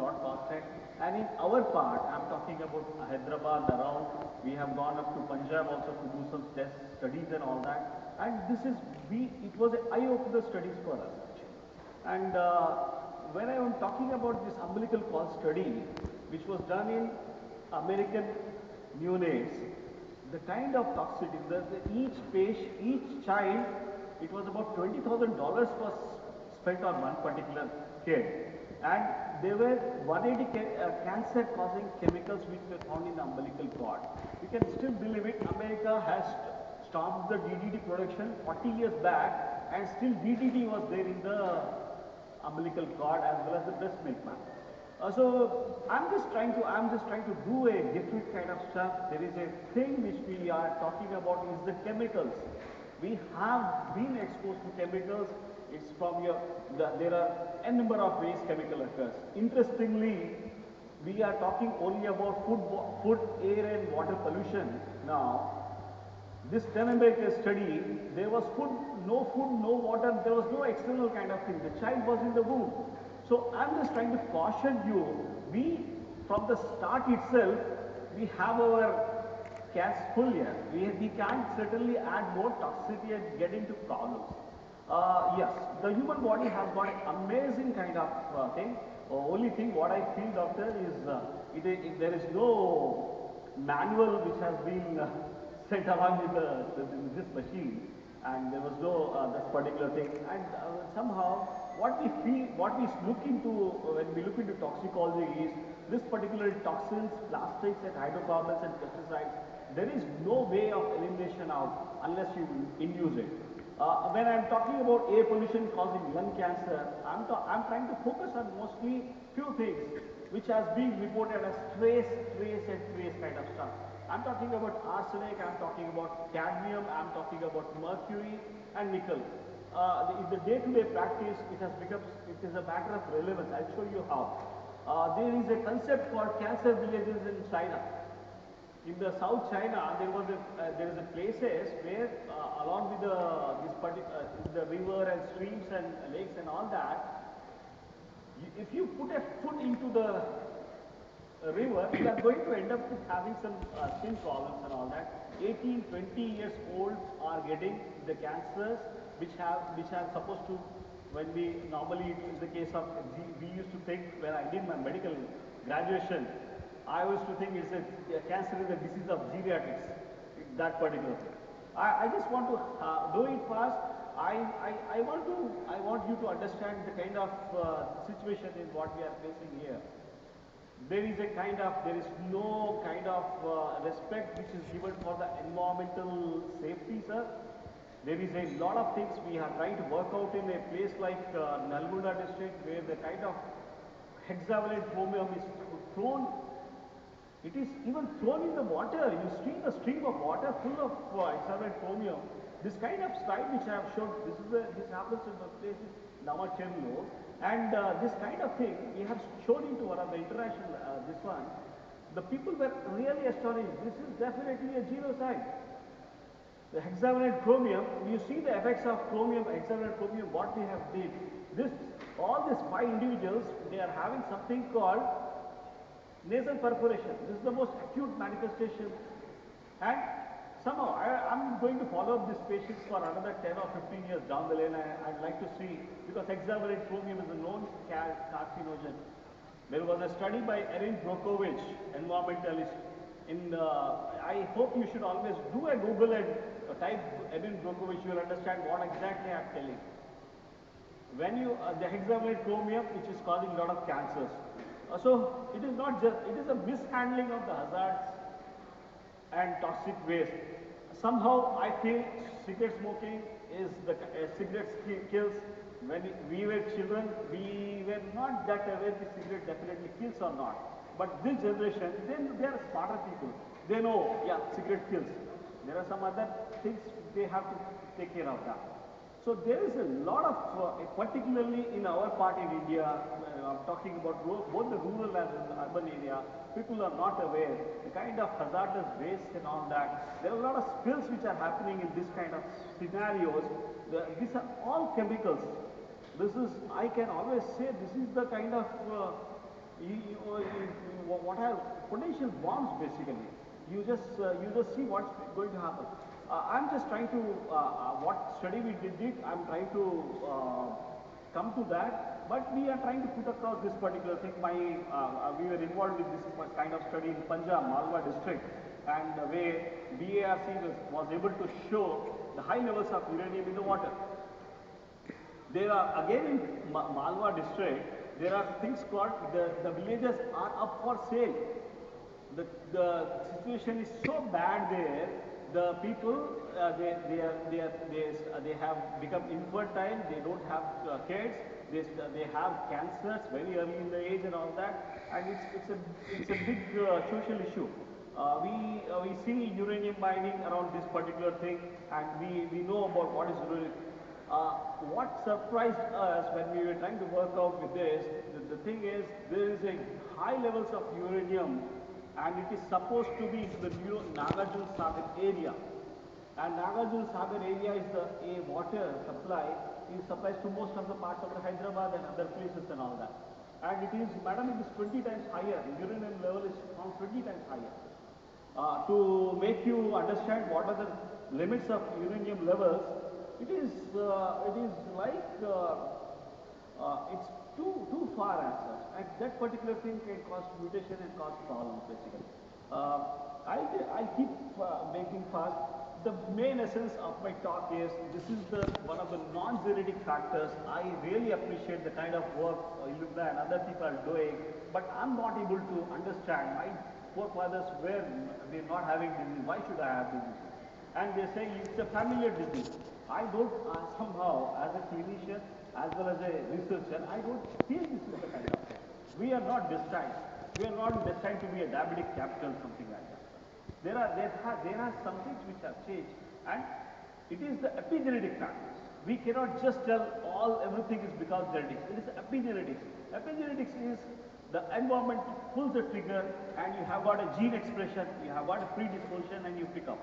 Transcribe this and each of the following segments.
got costed. And in our part, I'm talking about Hyderabad around, we have gone up to Punjab also to do some test studies and all that. And this is, it was an eye-opener studies for us actually. And when I am talking about this umbilical cord study, which was done in American neonates, the kind of toxicity, each patient, each child, it was about $20,000 was spent on one particular kid. And there were 180 cancer-causing chemicals which were found in the umbilical cord. You can still believe it, America has stopped the DDT production 40 years back, and still DDT was there in the umbilical cord as well as the breast milk man. So I'm just trying to do a different kind of stuff. There is a thing which we are talking about is the chemicals. We have been exposed to chemicals. It's from there are a number of ways chemical occurs. Interestingly, we are talking only about food, air and water pollution. Now, this 10-American study, there was food, no water, there was no external kind of thing. The child was in the womb. So I'm just trying to caution you, from the start itself, we have our cans full here. We can't certainly add more toxicity and get into problems. Yes, the human body has got amazing kind of thing. Only thing what I feel, doctor, is there is no manual which has been sent along with this machine, and there was no this particular thing. And somehow, what we look into when we look into toxicology is this particular toxins, plastics, and hydrocarbons and pesticides. There is no way of elimination out unless you induce it. When I'm talking about air pollution causing lung cancer, I'm trying to focus on mostly few things which has been reported as trace kind of stuff. I'm talking about arsenic, I'm talking about cadmium, I'm talking about mercury and nickel. In the day-to-day practice, it is a matter of relevance. I'll show you how. There is a concept called cancer villages in China. In the South China, there is a places where along with the river and streams and lakes and all that, if you put a foot into the river, you are going to end up with having some skin problems and all that. 18, 20 years old are getting the cancers which are supposed to, when we normally, in the case of, we used to think, when I did my medical graduation, I used to think cancer is a disease of geriatrics, that particular thing. I just want to do it fast. I want you to understand the kind of situation is what we are facing here. There is no kind of respect which is given for the environmental safety, sir. There is a lot of things we are trying to work out in a place like Nalgonda district, where the kind of hexavalent chromium is thrown. It is even thrown in the water. You see the stream of water full of hexavalent chromium. This kind of slide which I have shown, this happens in the place in Namacherlo, and this kind of thing we have shown into one of the international, this one. The people were really astonished. This is definitely a genocide. The hexavalent chromium, you see the effects of hexavalent chromium, what we have did. All these 5 individuals, they are having something called nasal perforation. This is the most acute manifestation. And somehow, I'm going to follow up these patients for another 10 or 15 years down the lane. I'd like to see, because hexavalent chromium is a known carcinogen. There was a study by Erin Brockovich, environmentalist. I hope you should always do a Google and type Erin Brockovich, you will understand what exactly I'm telling. When the hexavalent chromium, which is causing a lot of cancers. So it is not just, it is a mishandling of the hazards and toxic waste. Somehow I feel cigarette smoking is cigarette kills. When we were children, we were not that aware if cigarette definitely kills or not. But this generation, they are smarter people. They know, yeah, cigarette kills. There are some other things they have to take care of that. So there is a lot of, particularly in our part in India, I'm talking about both the rural and urban area, people are not aware the kind of hazardous waste and all that. There are a lot of spills which are happening in this kind of scenarios. These are all chemicals. I can always say this is the kind of what are potential bombs basically. You just see what's going to happen. I'm just trying to what study we did. I'm trying to come to that, but we are trying to put across this particular thing. We were involved with this kind of study in Punjab, Malwa district, and where BARC was able to show the high levels of uranium in the water. There are again in Malwa district, there are things called the villages are up for sale. The situation is so bad there. The people they have become infertile. They don't have kids. They have cancers very early in the age and all that. And it's a big social issue. We see uranium mining around this particular thing, and we know about what is uranium. What surprised us when we were trying to work out with this, the thing is there is a high levels of uranium, and it is supposed to be into the new Nagarjuna Sagar area. And Nagarjuna Sagar area is a water supply, it supplies to most of the parts of the Hyderabad and other places and all that. And it is, madam, it is 20 times higher. Uranium level is found 20 times higher. To make you understand what are the limits of uranium levels, it is like it's too far as such, and that particular thing can cause mutation and cause problems basically. I keep making fast. The main essence of my talk is this is one of the non-genetic factors. I really appreciate the kind of work Ilumna and other people are doing, but I'm not able to understand. My forefathers were not having disease. Why should I have disease? And they say it's a familiar disease. I don't somehow, as a clinician as well as a researcher, I don't feel this is the kind of thing. We are not destined. We are not destined to be a diabetic capital, something like that. There are some things which have changed, and it is the epigenetic factors. We cannot just tell everything is because genetics. It is epigenetics. Epigenetics is the environment pulls the trigger, and you have got a gene expression, you have got a predisposition, and you pick up.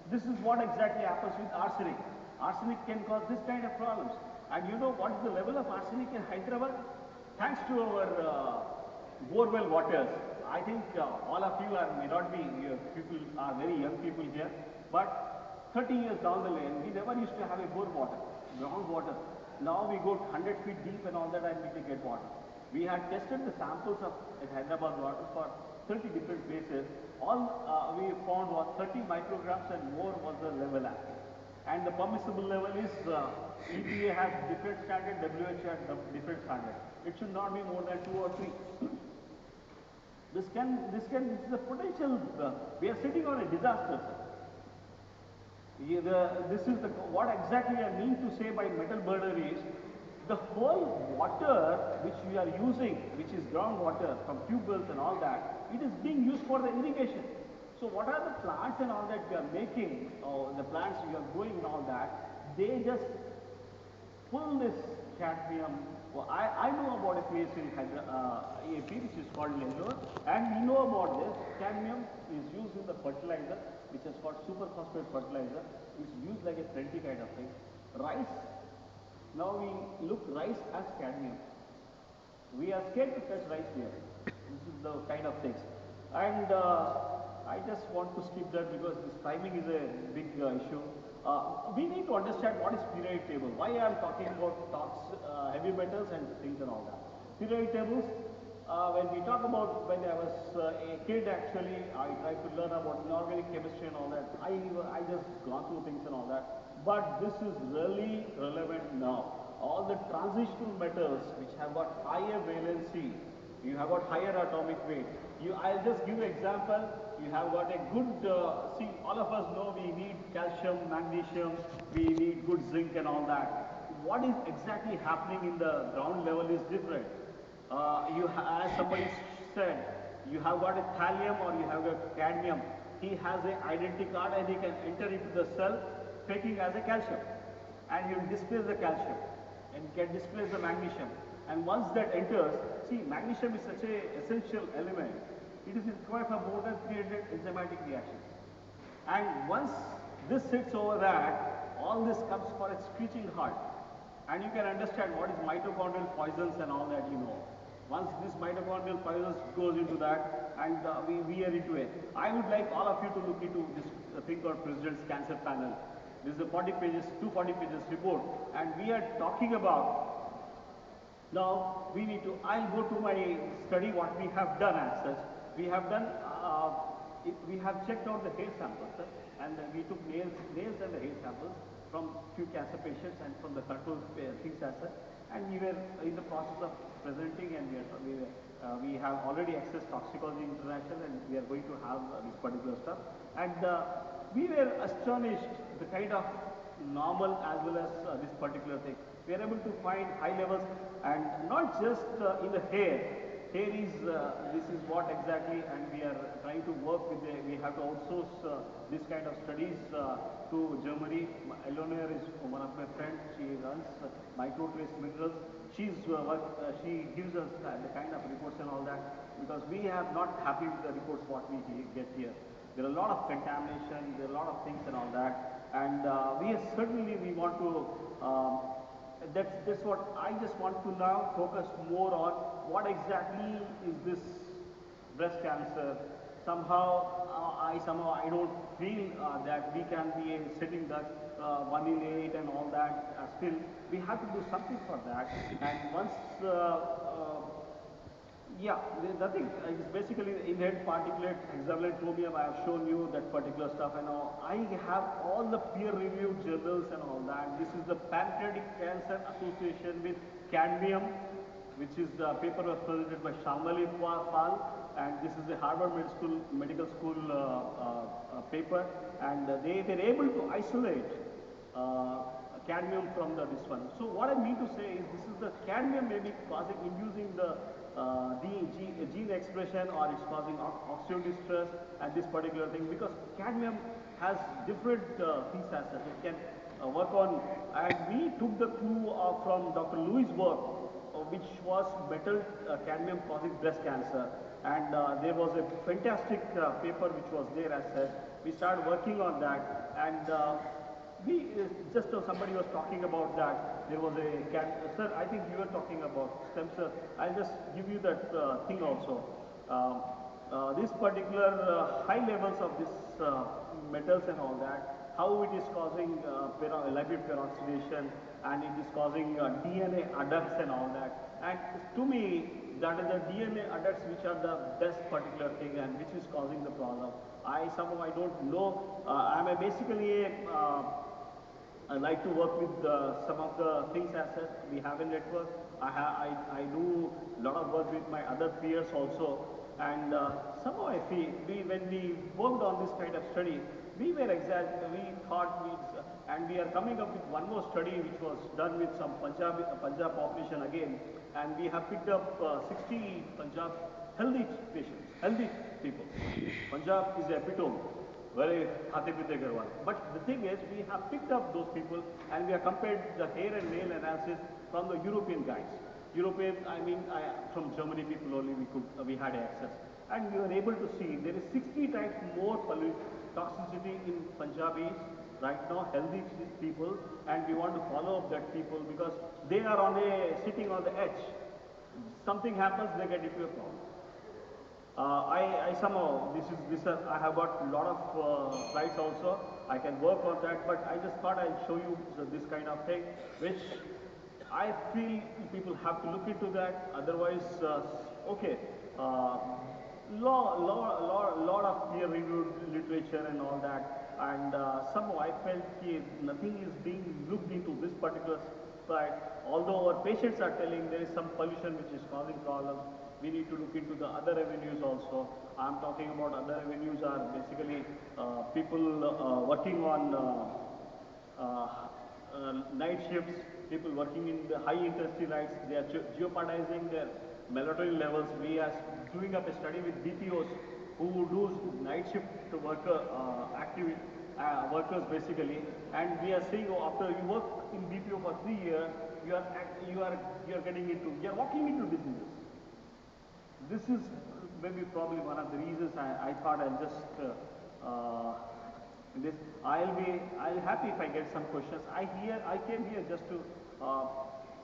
This is what exactly happens with arsenic. Arsenic can cause this kind of problems. And you know what is the level of arsenic in Hyderabad? Thanks to our borewell waters. I think all of you may not be, people are very young people here, but 30 years down the lane, we never used to have a bore water, groundwater. Now we go 100 feet deep and all that, and we can get water. We had tested the samples of Hyderabad water for 30 different places. All we found was 30 micrograms and more was the level at. And the permissible level is EPA has different standard, WHO has different standard. It should not be more than 2 or 3. This is a potential. We are sitting on a disaster. What exactly I mean to say by metal burner is the whole water which we are using, which is groundwater from tube wells and all that, it is being used for the irrigation. So what are the plants and all that we are making, or the plants we are growing and all that, they just pull this cadmium. Well, I know about a place in AP which is called Nellore, and we know about this. Cadmium is used in the fertilizer, which is called superphosphate fertilizer. It's used like a plenty kind of thing. Rice, now we look rice as cadmium. We are scared to touch rice here. This is the kind of things. And I just want to skip that because this timing is a big issue. We need to understand what is periodic table. Why I am talking about heavy metals and things and all that. Periodic tables, when we talk about, when I was a kid actually, I tried to learn about inorganic chemistry and all that. I just gone through things and all that. But this is really relevant now. All the transitional metals which have got higher valency, you have got higher atomic weight. I'll just give an example. You have got a good, see, all of us know we need calcium, magnesium, we need good zinc and all that. What is exactly happening in the ground level is different. As somebody said, you have got a thallium or you have got cadmium. He has an identity card and he can enter into the cell taking as a calcium. And he will displace the calcium and can displace the magnesium. And once that enters, see, magnesium is such an essential element. It is required for more than 300 enzymatic reactions. And once this sits over that, all this comes for a screeching halt. And you can understand what is mitochondrial poisons and all that, you know. Once this mitochondrial pyrosis goes into that, and we are into it. I would like all of you to look into this thing called President's Cancer Panel. This is a 40 pages, 240 pages report, and we are talking about now we need to, I'll go to my study what we have done as such. We have done, we have checked out the hair samples, sir, and we took nails and the hair samples from few cancer patients and from the control things as such. And we were in the process of presenting, and we have already accessed Toxicology International, and we are going to have this particular stuff. And we were astonished the kind of normal as well as this particular thing. We are able to find high levels, and not just in the hair. Hair is, this is what exactly, and we are trying to work with we have to outsource this kind of studies to Germany. Eleanor is one of my friends. She runs micro trace minerals. She gives us the kind of reports and all that, because we are not happy with the reports what we get here. There are a lot of contamination, there are a lot of things and all that, and we want to, that's what I just want to now focus more on. What exactly is this breast cancer? Somehow I don't feel that we can be setting that 1 in 8 and all that. Still, we have to do something for that. And once yeah, nothing. It's basically the inherent particulate hexavalent chromium. I have shown you that particular stuff, and I have all the peer-reviewed journals and all that. This is the Pancreatic Cancer Association with cadmium, which is the paper was presented by Shamali Pal, and this is the Harvard Medical School paper, and they were able to isolate cadmium from this one. So what I mean to say is this is the cadmium may be inducing the gene expression, or it's causing oxidative stress and this particular thing, because cadmium has different things as such. It can work on, and we took the clue from Dr. Lewis' work, which was metal cadmium causing breast cancer. And there was a fantastic paper which was there as said. We started working on that, and just somebody was talking about that. There was sir, I think you were talking about stem cell. I'll just give you that thing also. This particular high levels of this metals and all that, how it is causing lipid peroxidation, and it is causing DNA adducts and all that. And to me, that is the DNA adducts which are the best particular thing, and which is causing the problem. I don't know. Basically I like to work with some of the things as such. We have a network. I do a lot of work with my other peers also. And somehow I feel when we worked on this kind of study, we thought, and we are coming up with one more study which was done with some Punjab population again, and we have picked up 60 Punjab healthy patients, healthy people. Punjab is the epitome, very khate-pite garwal. But the thing is, we have picked up those people, and we have compared the hair and nail analysis from the European guys. From Germany people only we had access. And we were able to see there is 60 times more toxicity in Punjabis right now, healthy people, and we want to follow up that people, because they are sitting on the edge. Something happens, they get into a problem. I somehow, I have got a lot of slides also. I can work on that, but I just thought I'll show you this kind of thing, which I feel people have to look into that. Otherwise, okay, lot of peer-reviewed literature and all that, and somehow I felt nothing is being looked into this particular side. Although our patients are telling there is some pollution which is causing problems, we need to look into the other avenues also. I'm talking about other avenues are basically people working on night shifts, people working in the high intensity nights. They are jeopardizing their melatonin levels. We are doing up a study with BPOs who do night shift workers basically, and we are saying, after you work in BPO for 3 years, you are walking into diseases. This is maybe probably one of the reasons I thought I'll just I'll happy if I get some questions. I came here just to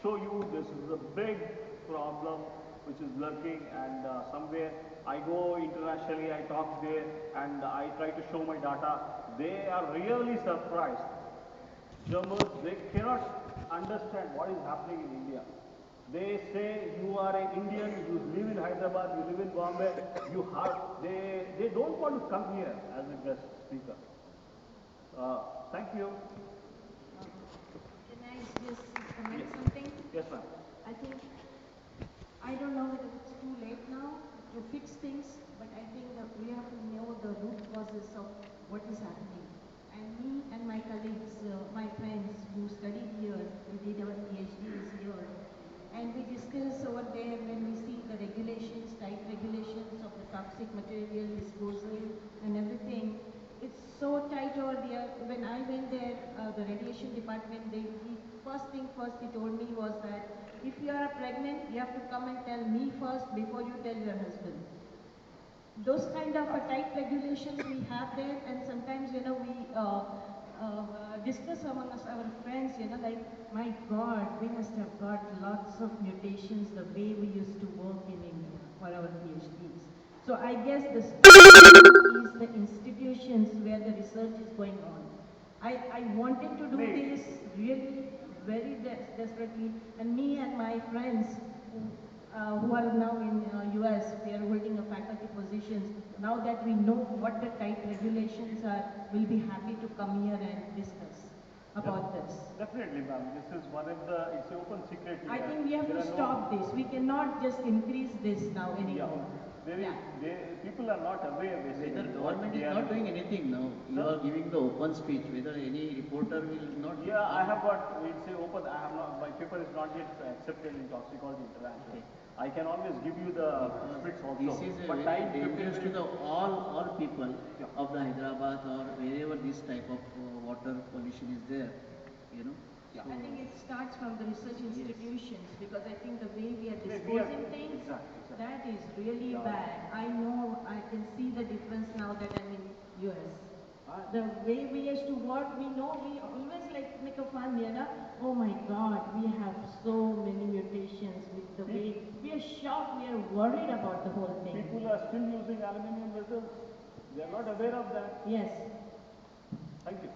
show you this is a big problem which is lurking, and somewhere I go internationally, I talk there, and I try to show my data. They are really surprised. Germans, they cannot understand what is happening in India. They say you are an Indian, you live in Hyderabad, you live in Bombay, they don't want to come here as a guest speaker. Thank you. Can I just comment Yes. something? Yes, ma'am. I think, I don't know whether it's too late now to fix things, but I think that we have to know the root causes of what is happening. And me and my colleagues, my friends who studied here, we did our PhDs here, and we discuss over there when we see the regulations, tight regulations of the toxic material disposal and everything. It's so tight over there. When I went there, the radiation department, first thing first he told me was that if you are pregnant, you have to come and tell me first before you tell your husband. Those kind of tight regulations we have there, and sometimes we discuss among us, our friends, like, my God, we must have got lots of mutations the way we used to work in India for our PhDs. So I guess the is the institutions where the research is going on. I wanted to do this really very desperately, and me and my friends who are now in US, we are holding a faculty positions. Now that we know what the tight regulations are, we'll be happy to come here and discuss about this. Definitely, ma'am. This is one of the, it's an open secret here. I think we have to stop this. We cannot just increase this now anymore. People are not aware, basically. Whether government is not doing anything now, you are giving the open speech, whether any reporter will not. Yeah, I have got, we'll say open, I have not, my paper is not yet accepted in toxicology international. Okay. I can always give you the splits also. This is but very time dangerous to the all people Yeah. of the Hyderabad or wherever this type of water pollution is there, you know. Yeah. I think it starts from the research institutions, because I think the way we are We are- disposing things, exactly. that is really bad. I know, I can see the difference now that I'm in US. The way we used to work, we know, we always like make a fun, oh my God, we have so many mutations with the way, we are shocked, we are worried about the whole thing. People are still using aluminum vessels. They are not aware of that. Yes. Thank you.